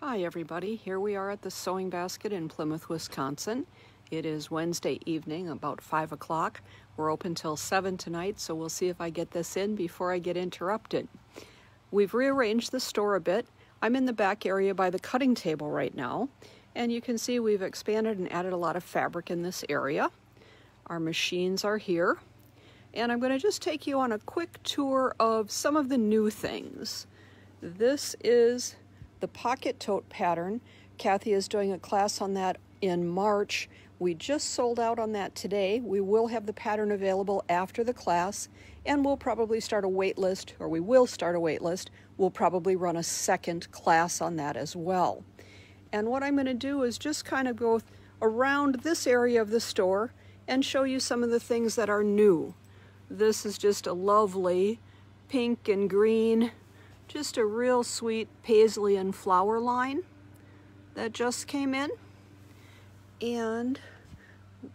Hi everybody, here we are at the Sewing Basket in Plymouth, Wisconsin. It is Wednesday evening, about 5 o'clock. We're open till 7 tonight, so we'll see if I get this in before I get interrupted. We've rearranged the store a bit. I'm in the back area by the cutting table right now, and you can see we've expanded and added a lot of fabric in this area. Our machines are here, and I'm going to just take you on a quick tour of some of the new things. This is the pocket tote pattern. Kathy is doing a class on that in March. We just sold out on that today. We will have the pattern available after the class, and we'll probably start a wait list, or we will start a wait list. We'll probably run a second class on that as well. And what I'm going to do is just kind of go around this area of the store and show you some of the things that are new. This is just a lovely pink and green, just a real sweet paisley and flower line that just came in. And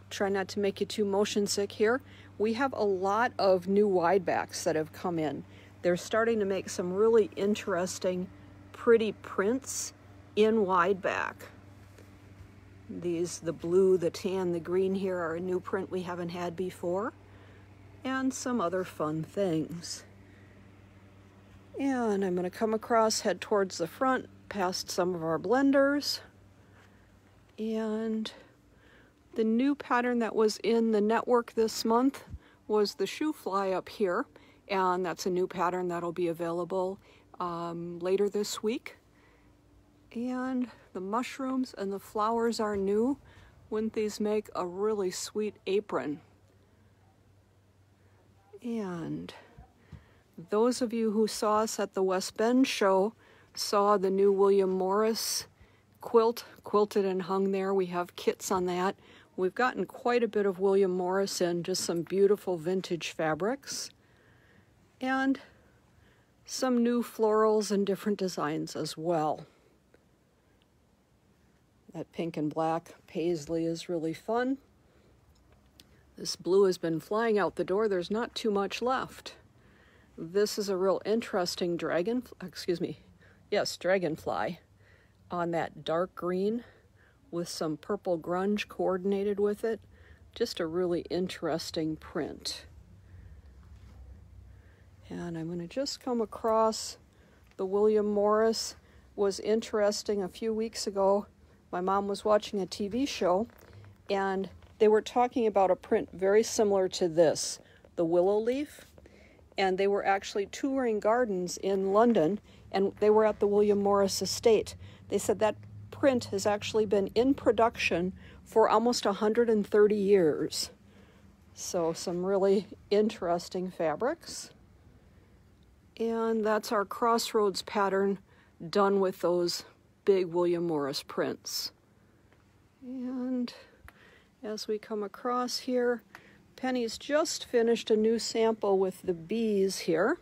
try not to make you too motion sick here. We have a lot of new wide backs that have come in. They're starting to make some really interesting, pretty prints in wide back. These, the blue, the tan, the green here are a new print we haven't had before, and some other fun things. And I'm going to come across, head towards the front, past some of our blenders. And the new pattern that was in the network this month was the shoe fly up here. And that's a new pattern that'll be available later this week. And the mushrooms and the flowers are new. Wouldn't these make a really sweet apron? And those of you who saw us at the West Bend show saw the new William Morris quilt, quilted and hung there. We have kits on that. We've gotten quite a bit of William Morris in, just some beautiful vintage fabrics. And some new florals and different designs as well. That pink and black paisley is really fun. This blue has been flying out the door. There's not too much left. This is a real interesting dragonfly on that dark green with some purple grunge coordinated with it. Just a really interesting print. And I'm going to just come across the William Morris. Was interesting a few weeks ago. My mom was watching a TV show, and they were talking about a print very similar to this, the willow leaf. And they were actually touring gardens in London, and they were at the William Morris estate. They said that print has actually been in production for almost 130 years. So some really interesting fabrics. And that's our Crossroads pattern done with those big William Morris prints. And as we come across here, Penny's just finished a new sample with the bees here,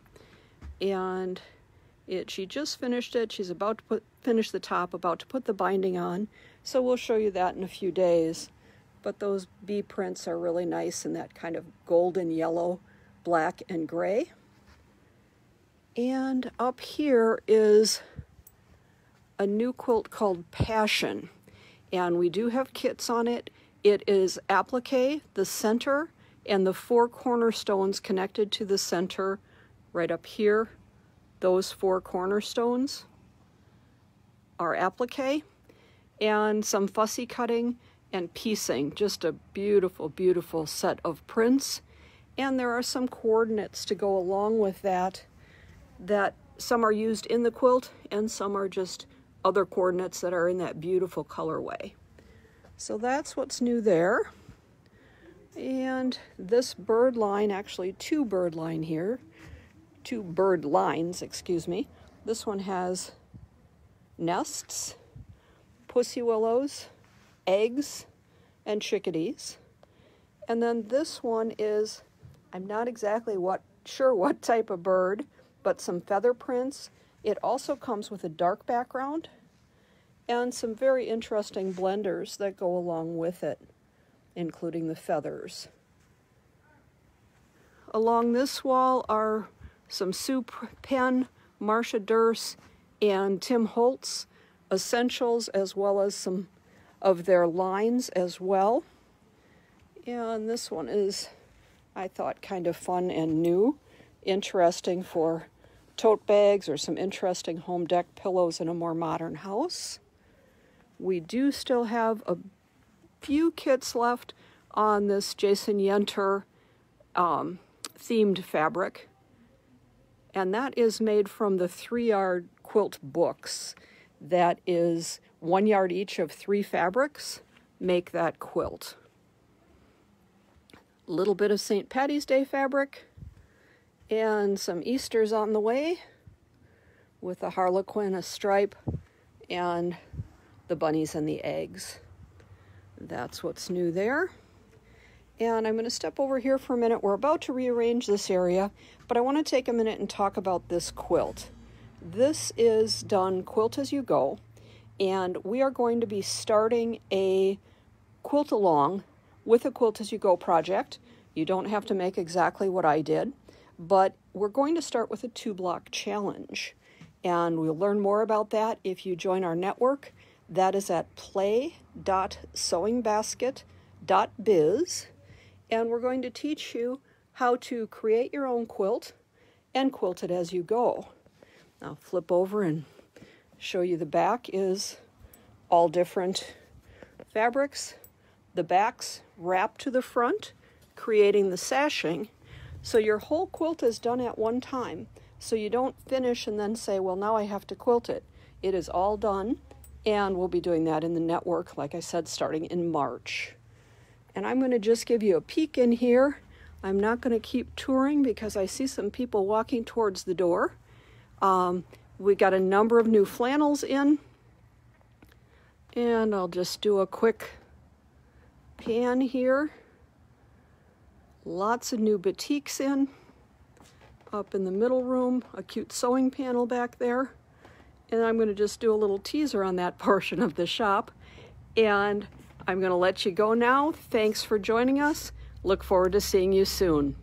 and she just finished it. She's about to finish the top, about to put the binding on, so we'll show you that in a few days. But those bee prints are really nice in that kind of golden yellow, black, and gray. And up here is a new quilt called Passion, and we do have kits on it. It is applique, the center, and the 4 cornerstones connected to the center right up here. Those 4 cornerstones are applique, and some fussy cutting and piecing. Just a beautiful, beautiful set of prints. And there are some coordinates to go along with that some are used in the quilt and some are just other coordinates that are in that beautiful colorway. So that's what's new there. And this bird line, actually 2 bird lines, excuse me. This one has nests, pussy willows, eggs, and chickadees. And then this one is, I'm not exactly sure what type of bird, but some feather prints. It also comes with a dark background and some very interesting blenders that go along with it, including the feathers. Along this wall are some Sue Penn, Marcia Durst, and Tim Holtz essentials as well as some of their lines as well. And this one is, I thought, kind of fun and new, interesting for tote bags or some interesting home deck pillows in a more modern house. We do still have a few kits left on this Jason Yenter themed fabric, and that is made from the 3-yard quilt books. That is 1 yard each of 3 fabrics make that quilt. A little bit of St. Patty's Day fabric and some Easters on the way with a harlequin, a stripe, and the bunnies and the eggs. That's what's new there. And I'm going to step over here for a minute. We're about to rearrange this area, but I want to take a minute and talk about this quilt. This is done Quilt As You Go, and we are going to be starting a quilt along with a Quilt As You Go project. You don't have to make exactly what I did, but we're going to start with a 2-block challenge, and we'll learn more about that if you join our network. That is at play.sewingbasket.biz, and we're going to teach you how to create your own quilt and quilt it as you go. I'll flip over and show you the back is all different fabrics. The backs wrap to the front, creating the sashing. So your whole quilt is done at one time. So you don't finish and then say, well, now I have to quilt it. It is all done, and we'll be doing that in the network, like I said, starting in March. And I'm going to just give you a peek in here. I'm not going to keep touring because I see some people walking towards the door. We got a number of new flannels in, and I'll just do a quick pan here. Lots of new batiks in. Up in the middle room, a cute sewing panel back there. And I'm going to just do a little teaser on that portion of the shop. And I'm going to let you go now. Thanks for joining us. Look forward to seeing you soon.